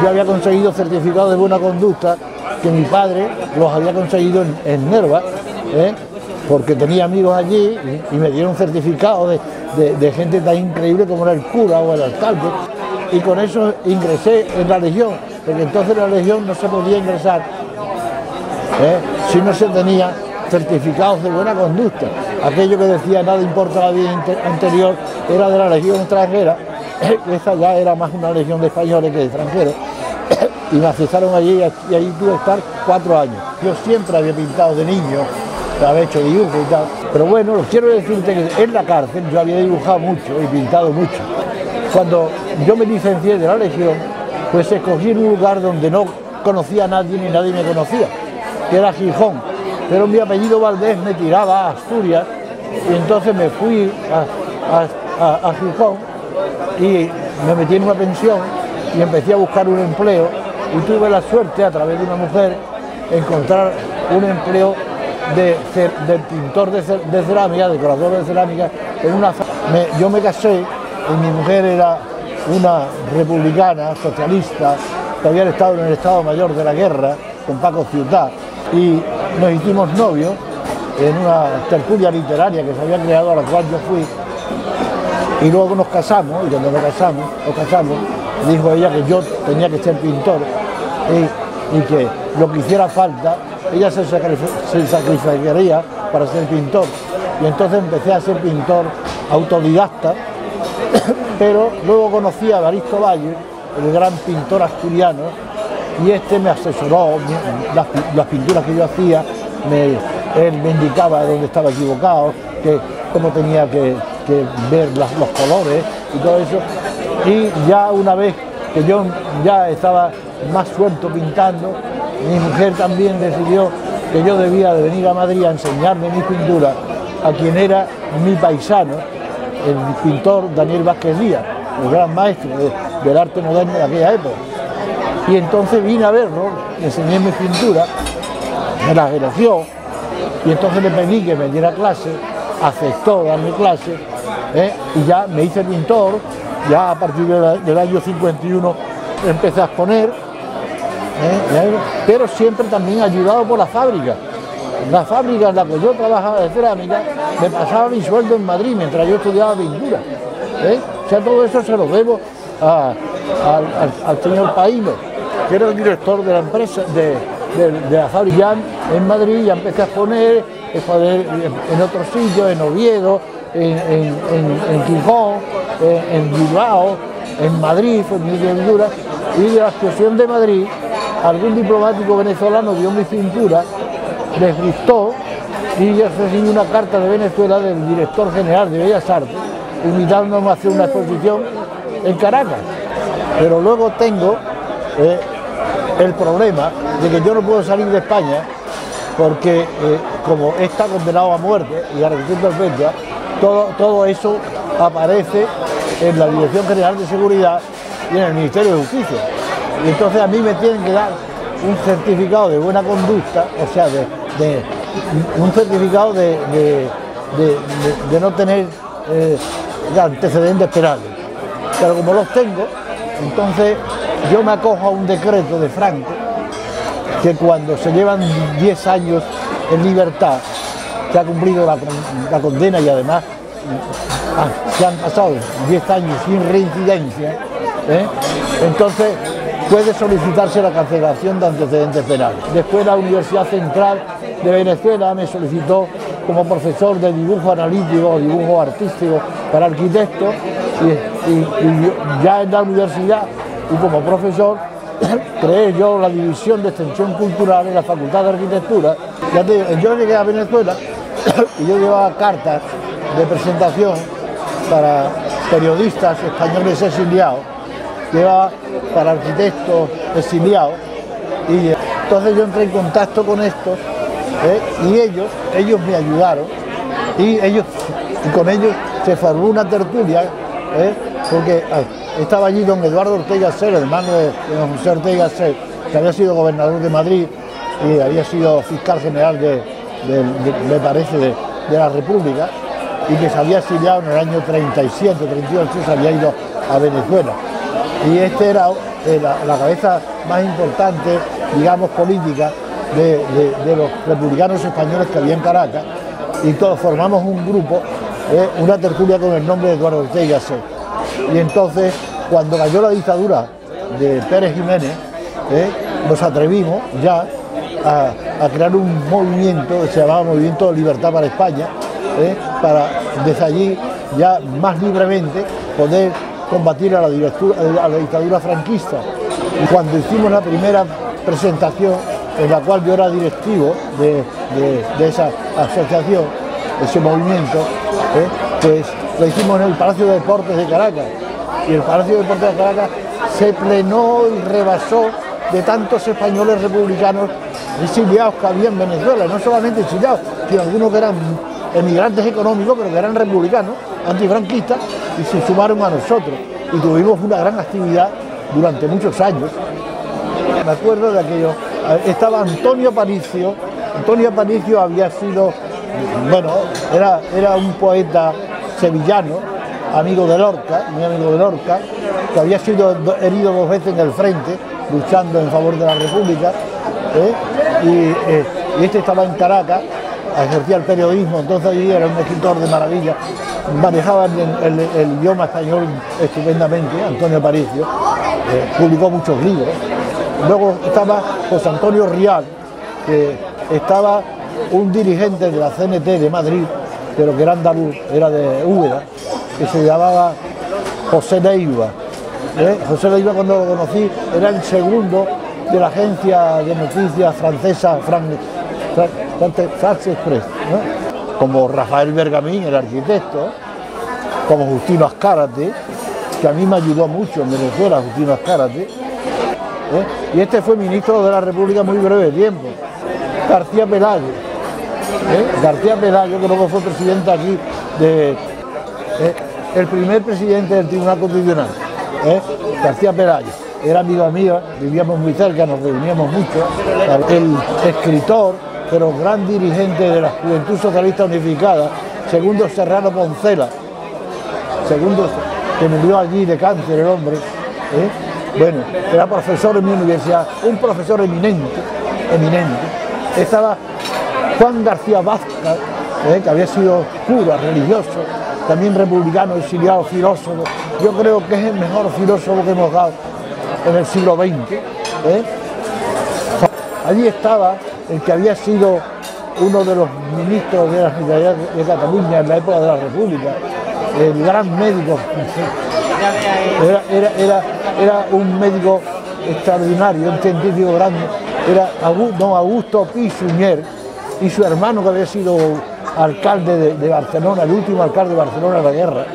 yo había conseguido certificados de buena conducta que mi padre los había conseguido en Nerva, porque tenía amigos allí y me dieron certificados de gente tan increíble como era el cura o el alcalde, y con eso ingresé en la Legión, porque entonces en la Legión no se podía ingresar si no se tenía certificados de buena conducta. Aquello que decía nada importa la vida anterior era de la Legión extranjera, esa ya era más una legión de españoles que de extranjeros, y me aceptaron allí y allí tuve que estar 4 años. Yo siempre había pintado de niño, había hecho dibujos y tal, pero bueno, quiero decirte que en la cárcel yo había dibujado mucho y pintado mucho. Cuando yo me licencié de la Legión, pues escogí un lugar donde no conocía a nadie ni nadie me conocía, que era Gijón, pero mi apellido Valdés me tiraba a Asturias y entonces me fui a Gijón y me metí en una pensión y empecé a buscar un empleo y tuve la suerte, a través de una mujer, encontrar un empleo de pintor de cerámica, decorador de cerámica, en una yo me casé y mi mujer era una republicana, socialista, que había estado en el Estado Mayor de la Guerra, con Paco Ciutat, y nos hicimos novios en una tertulia literaria que se había creado, a la cual yo fui, y luego nos casamos, y cuando nos casamos, dijo ella que yo tenía que ser pintor, y que lo que hiciera falta, ella se sacrificaría para ser pintor, y entonces empecé a ser pintor autodidacta, pero luego conocí a Evaristo Valle, el gran pintor asturiano, y este me asesoró, las pinturas que yo hacía, él me indicaba dónde estaba equivocado, cómo tenía que ver los colores y todo eso, y ya una vez que yo ya estaba más suelto pintando, mi mujer también decidió que yo debía de venir a Madrid a enseñarme mis pinturas a quien era mi paisano, el pintor Daniel Vázquez Díaz, el gran maestro del arte moderno de aquella época. Y entonces vine a verlo, le enseñé mis pinturas, me las elogió, y entonces le pedí que me diera clase, aceptó darme clase, y ya me hice pintor. Ya a partir del año 51 empecé a exponer, pero siempre también ayudado por la fábrica. La fábrica en la que yo trabajaba de cerámica me pasaba mi sueldo en Madrid mientras yo estudiaba pintura. O sea, todo eso se lo debo al señor Paino, que era el director de la empresa, de la fábrica. Ya en Madrid ya empecé a exponer en otros sitios, en Oviedo, en Gijón, en Bilbao, en Madrid, fue mi pintura, y de la exposición de Madrid, algún diplomático venezolano vio mi pintura, les gustó, y yo recibí una carta de Venezuela del director general de Bellas Artes, invitándome a hacer una exposición en Caracas. Pero luego tengo el problema de que yo no puedo salir de España, porque como está condenado a muerte y a reclusión perpetua, todo eso aparece en la Dirección General de Seguridad y en el Ministerio de Justicia. Y entonces a mí me tienen que dar un certificado de buena conducta, o sea, un certificado de no tener antecedentes penales. Pero como los tengo, entonces yo me acojo a un decreto de Franco, que cuando se llevan 10 años en libertad, se ha cumplido la condena y además se han pasado 10 años sin reincidencia, entonces puede solicitarse la cancelación de antecedentes penales. Después la Universidad Central de Venezuela me solicitó como profesor de dibujo analítico, dibujo artístico para arquitectos, y ya en la universidad y como profesor creé yo la división de extensión cultural en la Facultad de Arquitectura. Ya te digo, yo llegué a Venezuela y yo llevaba cartas de presentación para periodistas españoles exiliados, llevaba para arquitectos exiliados, y entonces yo entré en contacto con estos, y ellos me ayudaron, y con ellos se formó una tertulia, porque estaba allí don Eduardo Ortega Ser, hermano de don José Ortega Ser, que había sido gobernador de Madrid y había sido fiscal general me parece, de la República, y que se había exiliado en el año 37, 38, se había ido a Venezuela. Y este era la cabeza más importante, digamos, política de los republicanos españoles que había en Caracas, y todos formamos un grupo, una tertulia con el nombre de Eduardo Ortega y Gasset. Y entonces, cuando cayó la dictadura de Pérez Jiménez, nos atrevimos ya a crear un movimiento que se llamaba Movimiento de Libertad para España, para desde allí ya más libremente poder combatir a la dictadura franquista. Y cuando hicimos la primera presentación, en la cual yo era directivo de esa asociación, de ese movimiento, pues lo hicimos en el Palacio de Deportes de Caracas. Y el Palacio de Deportes de Caracas se plenó y rebasó de tantos españoles republicanos exiliados que había en Venezuela, no solamente exiliados, sino algunos que eran emigrantes económicos, pero que eran republicanos, antifranquistas, y se sumaron a nosotros. Y tuvimos una gran actividad durante muchos años. Me acuerdo de aquello, estaba Antonio Aparicio. Antonio Aparicio había sido, bueno, era un poeta sevillano, amigo de Lorca, muy amigo de Lorca, que había sido herido 2 veces en el frente, luchando en favor de la República, y este estaba en Caracas, ejercía el periodismo, entonces allí era un escritor de maravilla, manejaba el idioma español estupendamente, Antonio Aparicio, publicó muchos libros. Luego estaba José Antonio Rial, que estaba un dirigente de la CNT de Madrid, pero que era andaluz, era de Úbeda, que se llamaba José Leiva. José Leiva, cuando lo conocí, era el segundo de la agencia de noticias francesa France Express, ¿no? Como Rafael Bergamín, el arquitecto, como Justino Azcárate, que a mí me ayudó mucho en Venezuela, Justino Azcárate, y este fue ministro de la República muy breve tiempo, García Pelayo. García Pelayo, que luego fue presidente aquí, el primer presidente del Tribunal Constitucional, García Pelayo. Era amigo mío, vivíamos muy cerca, nos reuníamos mucho. El escritor, pero gran dirigente de la Juventud Socialista Unificada, Segundo Serrano Poncela, que murió allí de cáncer el hombre. Bueno, era profesor en mi universidad, un profesor eminente. Estaba Juan García Vázquez, que había sido cura, religioso, también republicano, exiliado, filósofo. Yo creo que es el mejor filósofo que hemos dado en el siglo XX. Allí estaba el que había sido uno de los ministros de la Generalidad de Cataluña en la época de la República, el gran médico. Era un médico extraordinario, un científico grande. Era don Augusto Pi Sunyer, y su hermano, que había sido alcalde de Barcelona, el último alcalde de Barcelona de la guerra.